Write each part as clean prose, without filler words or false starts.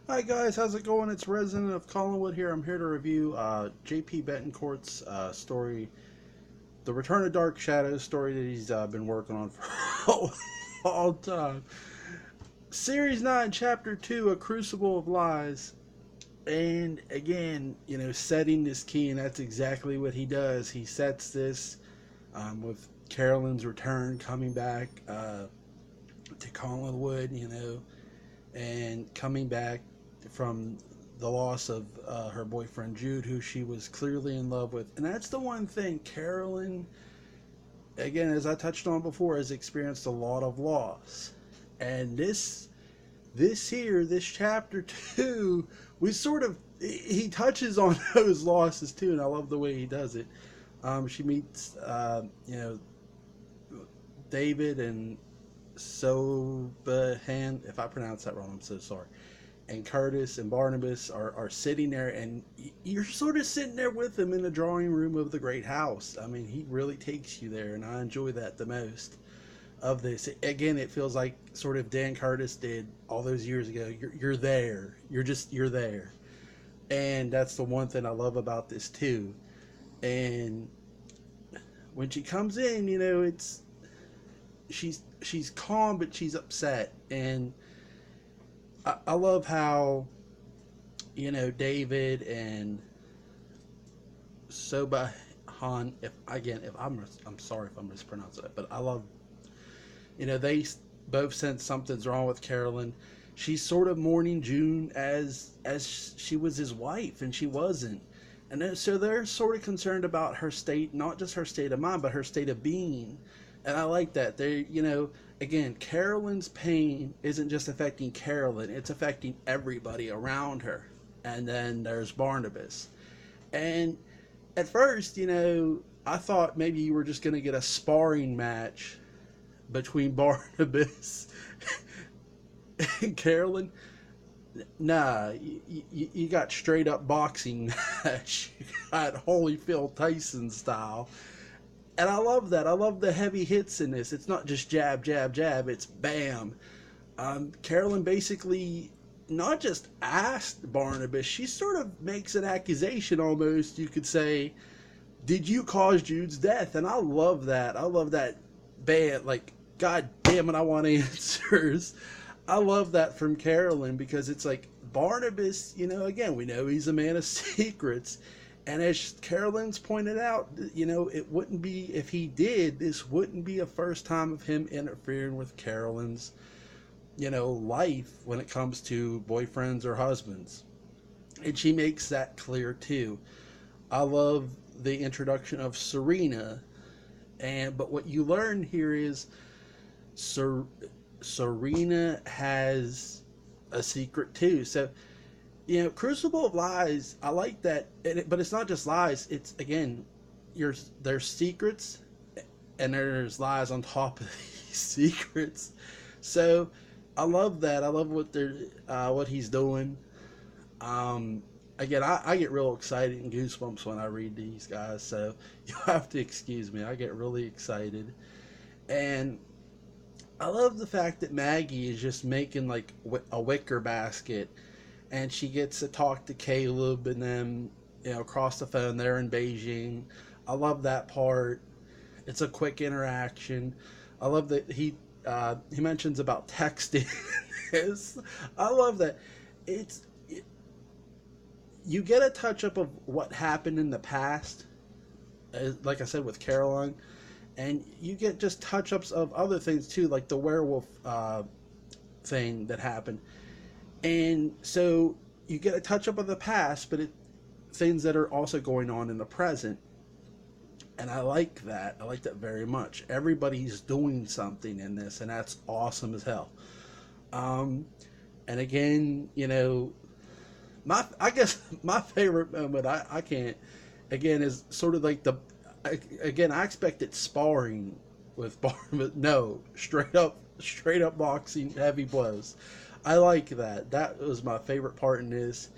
Hi guys, how's it going? It's Resident of Collinwood here. I'm here to review J.P. Betancourt's story, The Return of Dark Shadows story that he's been working on for a long time. Series 9, Chapter 2, A Crucible of Lies. And again, setting this key, and that's exactly what he does. He sets this with Carolyn's return, coming back to Collinwood, and coming back from the loss of her boyfriend Jude, who she was clearly in love with. And that's the one thing Carolyn, again, as I touched on before, has experienced a lot of loss. And this chapter two, we sort of, he touches on those losses too, and I love the way he does it. She meets, David and Sobahan. If I pronounce that wrong, I'm so sorry. And Curtis and Barnabas are sitting there, and you're sort of sitting there with them in the drawing room of the great house. I mean, he really takes you there, and I enjoy that the most of this. Again, it feels like sort of Dan Curtis did all those years ago. You're there. You're there. And that's the one thing I love about this too. And when she comes in, it's she's calm, but she's upset. And I love how David and Sobahan. I'm sorry if I'm mispronouncing it, but I love they both sense something's wrong with Carolyn. She's sort of mourning June as she was his wife, and she wasn't. And so they're sort of concerned about her state, not just her state of mind, but her state of being. And I like that. Again, Carolyn's pain isn't just affecting Carolyn, it's affecting everybody around her. And then there's Barnabas. And at first, I thought maybe you were just going to get a sparring match between Barnabas and Carolyn. Nah, you got straight up boxing match. You got Holyfield Tyson style. And I love that. I love the heavy hits in this. It's not just jab, jab, jab. It's bam. Carolyn basically not just asked Barnabas, she sort of makes an accusation almost, you could say, did you cause Jude's death? And I love that. I love that bad, like, God damn it, I want answers. I love that from Carolyn, because it's like Barnabas, again, we know he's a man of secrets. And as Carolyn's pointed out, it wouldn't be, if he did, this wouldn't be a first time of him interfering with Carolyn's, life when it comes to boyfriends or husbands. And she makes that clear too. I love the introduction of Serena. But what you learn here is Serena has a secret too. So, Crucible of Lies, I like that, but it's not just lies. It's, again, there's secrets, and there's lies on top of these secrets. So, I love that. I love what he's doing. Again, I get real excited and goosebumps when I read these guys, so you have to excuse me. I get really excited. And I love the fact that Maggie is just making like a wicker basket, and she gets to talk to Caleb and them, across the phone. They're in Beijing. I love that part. It's a quick interaction. I love that he mentions about texting. I love that. You get a touch up of what happened in the past, like I said with Caroline, and you get just touch ups of other things too, like the werewolf thing that happened. And so you get a touch up of the past, but things that are also going on in the present. And I like that. I like that very much. Everybody's doing something in this, and that's awesome as hell. And again, I guess my favorite moment, I can't, again, is sort of like I expected sparring with Barnabas. No, straight up boxing, heavy blows. I like that. That was my favorite part in this.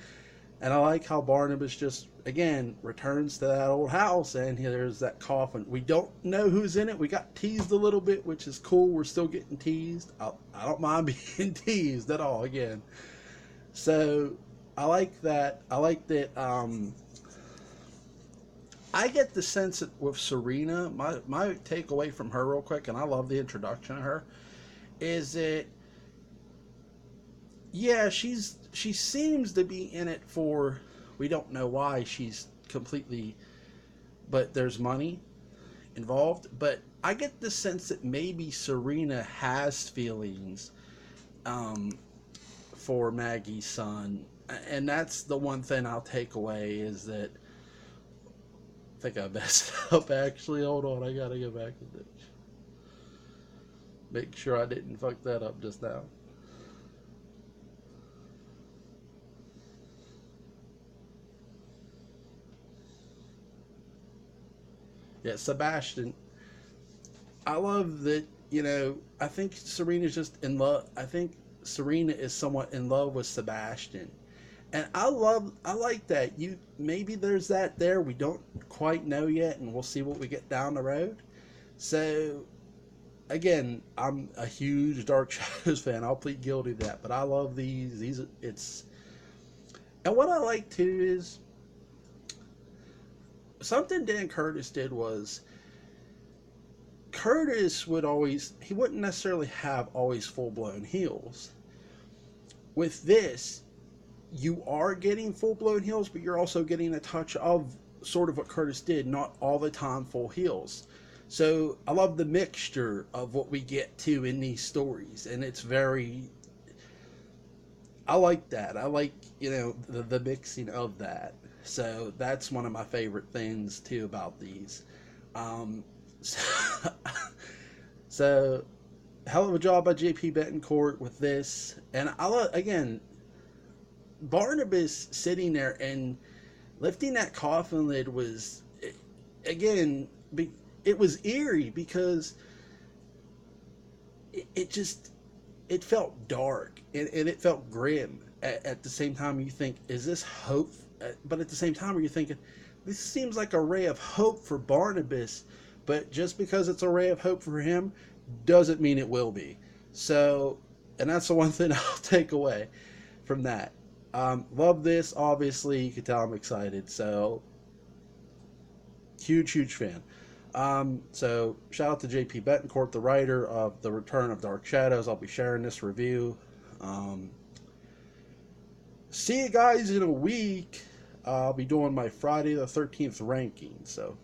And I like how Barnabas just, again, returns to that old house, and there's that coffin. We don't know who's in it. We got teased a little bit, which is cool. We're still getting teased. I don't mind being teased at all, again. So I like that. I like that. I get the sense that with Serena, my takeaway from her real quick, and I love the introduction of her, is that yeah, she seems to be in it for, we don't know why she's completely, but there's money involved. But I get the sense that maybe Serena has feelings um, for Maggie's son, and that's the one thing I'll take away is that I think I messed up. Actually, hold on, I gotta go back to this. Make sure I didn't fuck that up just now. Yeah, Sebastian. I love that. I think Serena's just in love. I think Serena is somewhat in love with Sebastian, and I like that. Maybe there's that there. We don't quite know yet, and we'll see what we get down the road. So again, I'm a huge Dark Shadows fan. I'll plead guilty to that, but I love these. It's and what I like too is something Dan Curtis did was Curtis he wouldn't necessarily have always full blown heels. With this, you are getting full blown heels, but you're also getting a touch of sort of what Curtis did, not all the time full heels. So I love the mixture of what we get to in these stories, and it's very. I like that. I like the mixing of that. So that's one of my favorite things too about these. So, so hell of a job by JP Betancourt with this, and again Barnabas sitting there and lifting that coffin lid was again it was eerie because it just it felt dark and it felt grim at the same time. You think, is this hope? But at the same time you're thinking, this seems like a ray of hope for Barnabas, but just because it's a ray of hope for him doesn't mean it will be. So, and that's the one thing I'll take away from that. Love this. Obviously, you can tell I'm excited. So, huge fan. So, shout out to JP Betancourt, the writer of The Return of Dark Shadows. I'll be sharing this review. See you guys in a week. I'll be doing my Friday the 13th ranking. So,